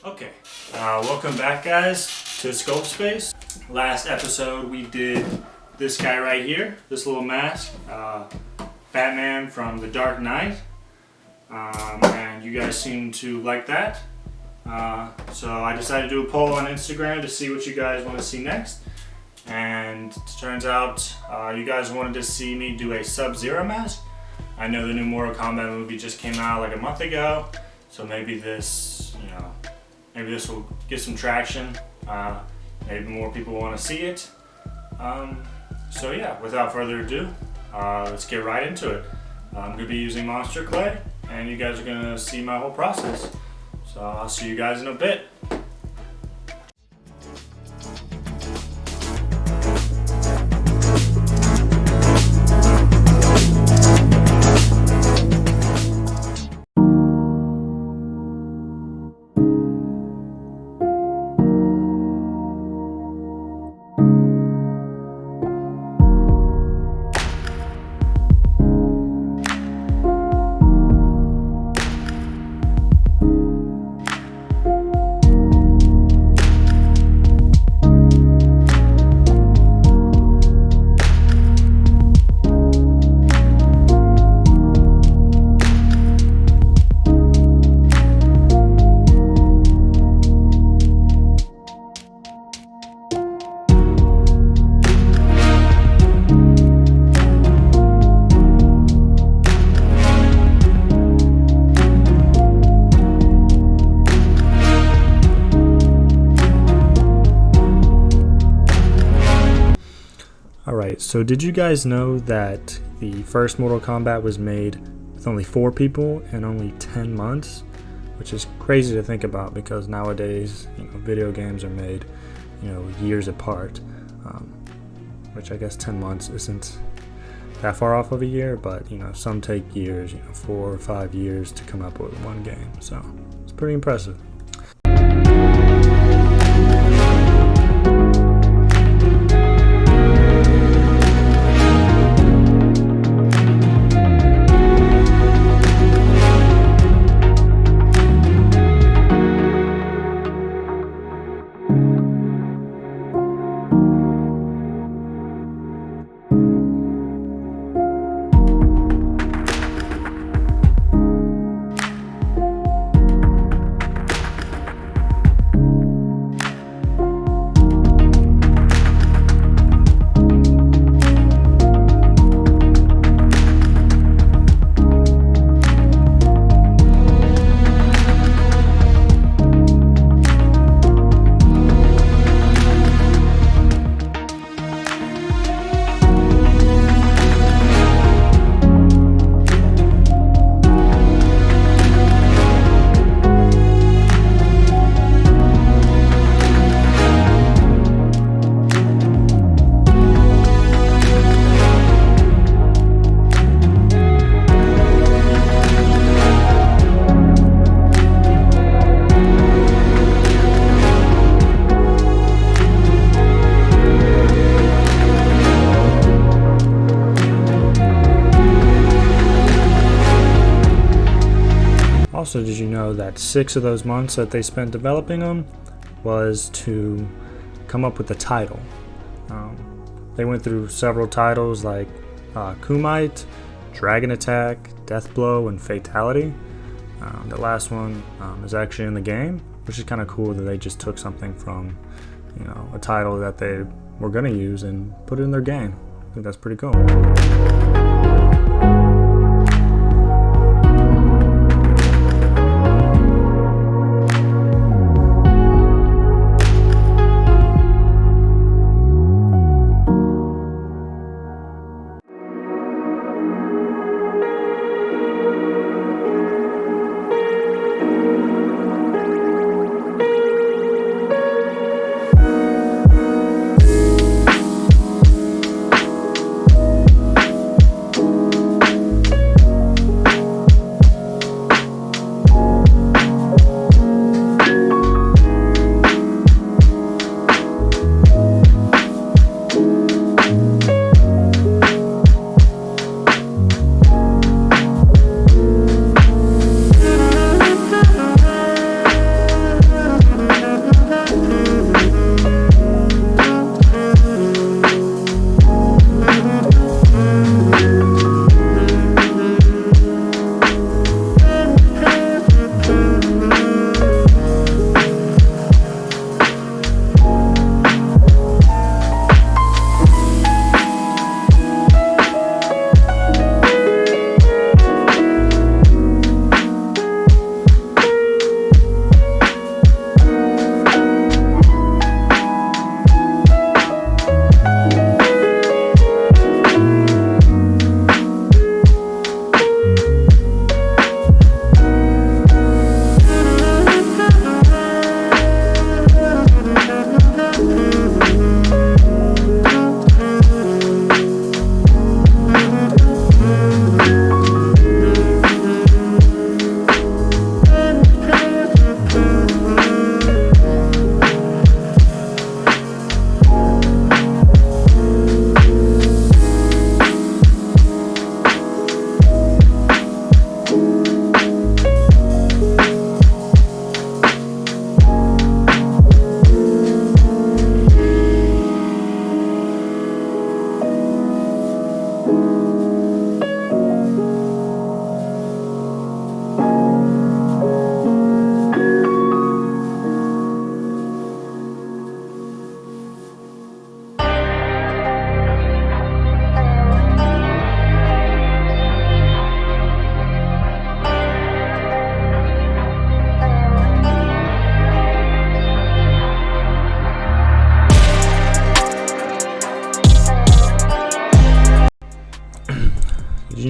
Okay, welcome back guys to SculptSpace. Last episode we did this guy right here, this little mask, Batman from The Dark Knight, and you guys seem to like that. So I decided to do a poll on Instagram to see what you guys want to see next, and it turns out you guys wanted to see me do a Sub-Zero mask. I know the new Mortal Kombat movie just came out like a month ago, so maybe this, maybe this will get some traction. Maybe more people want to see it. So yeah, without further ado, let's get right into it. I'm going to be using monster clay, and you guys are going to see my whole process. So I'll see you guys in a bit. Alright, so did you guys know that the first Mortal Kombat was made with only 4 people and only 10 months? Which is crazy to think about because nowadays, video games are made, years apart. Which I guess 10 months isn't that far off of a year, but some take years, 4 or 5 years to come up with one game. So it's pretty impressive. Also, did you know that 6 of those months that they spent developing them was to come up with the title? They went through several titles like Kumite, Dragon Attack, Death Blow, and Fatality. The last one is actually in the game, which is kind of cool that they just took something from a title that they were going to use and put it in their game. I think that's pretty cool.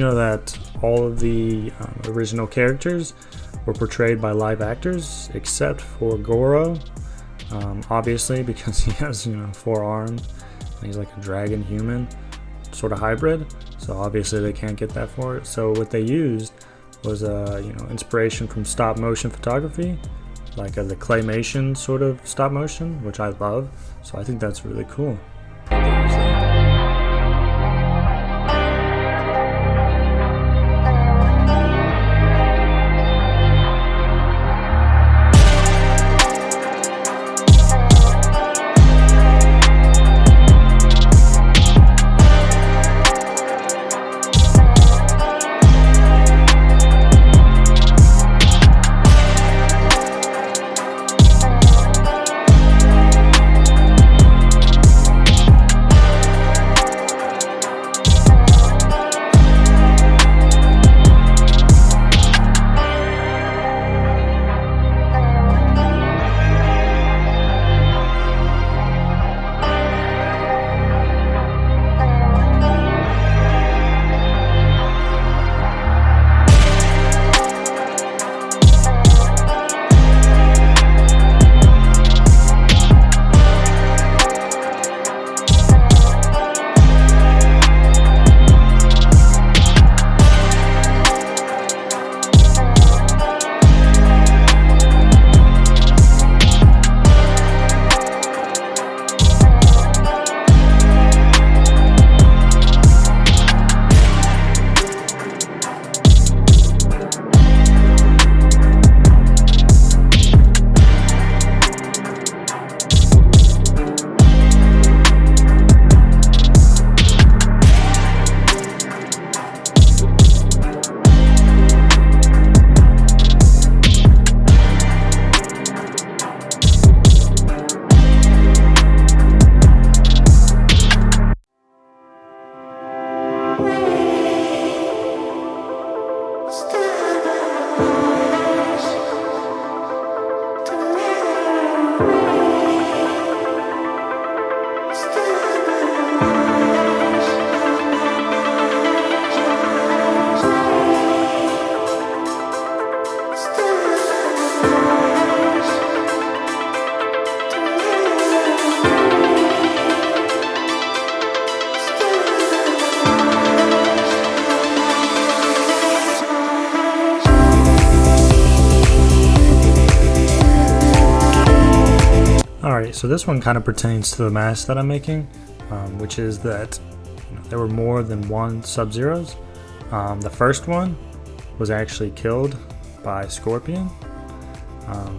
know that all of the original characters were portrayed by live actors except for Goro, obviously, because he has 4 arms and he's like a dragon human sort of hybrid, so obviously they can't get that for it. So what they used was inspiration from stop motion photography, like the claymation sort of stop motion, which I love, so I think that's really cool. Alright, so this one kind of pertains to the mask that I'm making, which is that there were more than one Sub-Zeros. The first one was actually killed by Scorpion,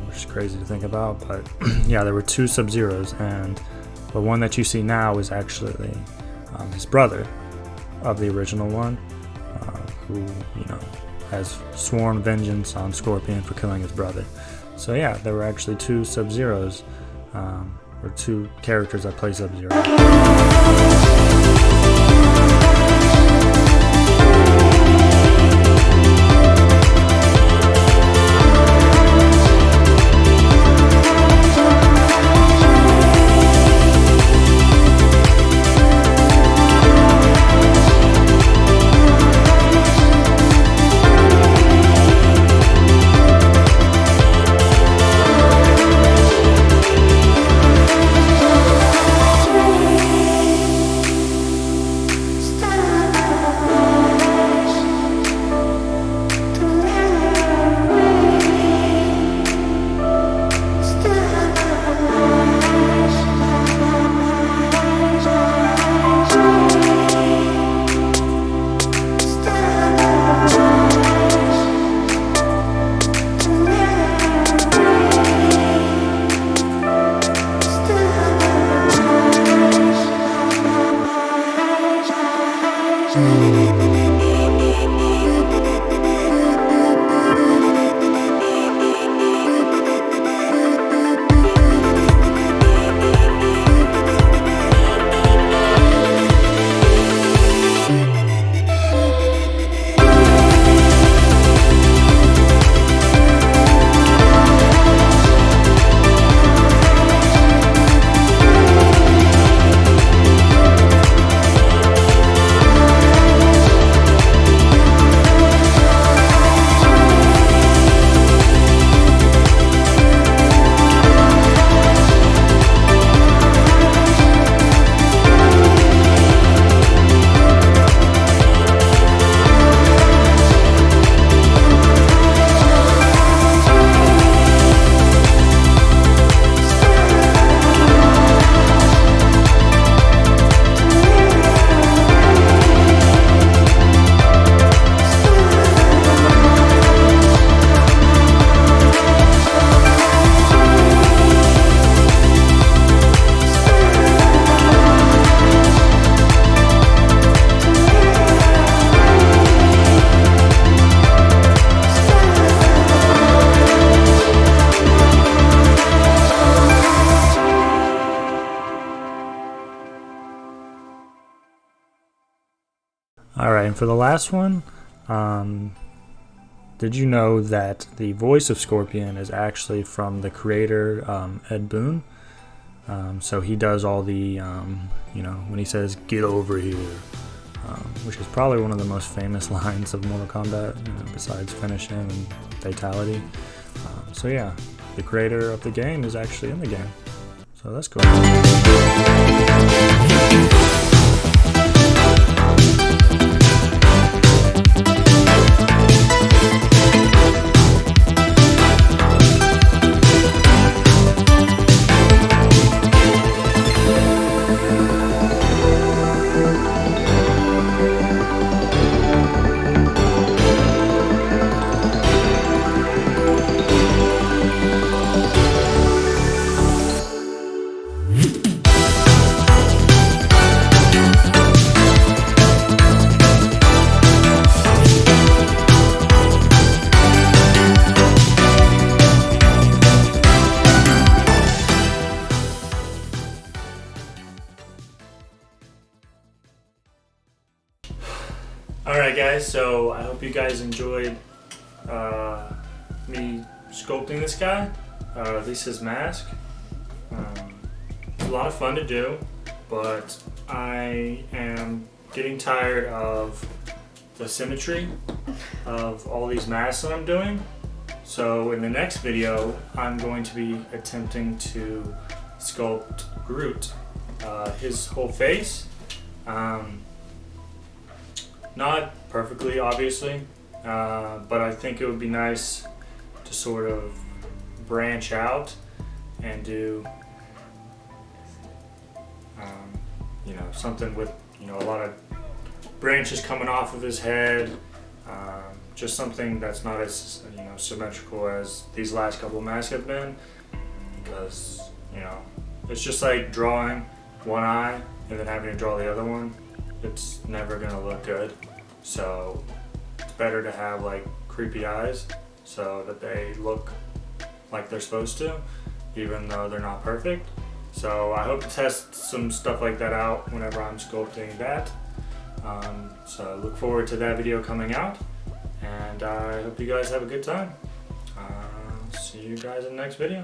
which is crazy to think about, but yeah, there were 2 Sub-Zeros, and the one that you see now is actually his brother of the original one, who has sworn vengeance on Scorpion for killing his brother. So yeah, there were actually 2 Sub-Zeros, or 2 characters that play Sub-Zero. Alright, and for the last one, did you know that the voice of Scorpion is actually from the creator, Ed Boon? So he does all the, you know, when he says, "Get over here," which is probably one of the most famous lines of Mortal Kombat, you know, besides finish him and fatality. So yeah, the creator of the game is actually in the game. So that's cool. Alright guys, so I hope you guys enjoyed me sculpting this guy, at least his mask. It's a lot of fun to do, but I am getting tired of the symmetry of all these masks that I'm doing. So in the next video, I'm going to be attempting to sculpt Groot, his whole face. Not perfectly, obviously, but I think it would be nice to sort of branch out and do, you know, something with, you know, a lot of branches coming off of his head, just something that's not as, you know, symmetrical as these last couple masks have been, because, you know, it's just like drawing one eye and then having to draw the other one. It's never gonna look good. So it's better to have like creepy eyes so that they look like they're supposed to, even though they're not perfect. So I hope to test some stuff like that out whenever I'm sculpting that. So I look forward to that video coming out, and I hope you guys have a good time. See you guys in the next video.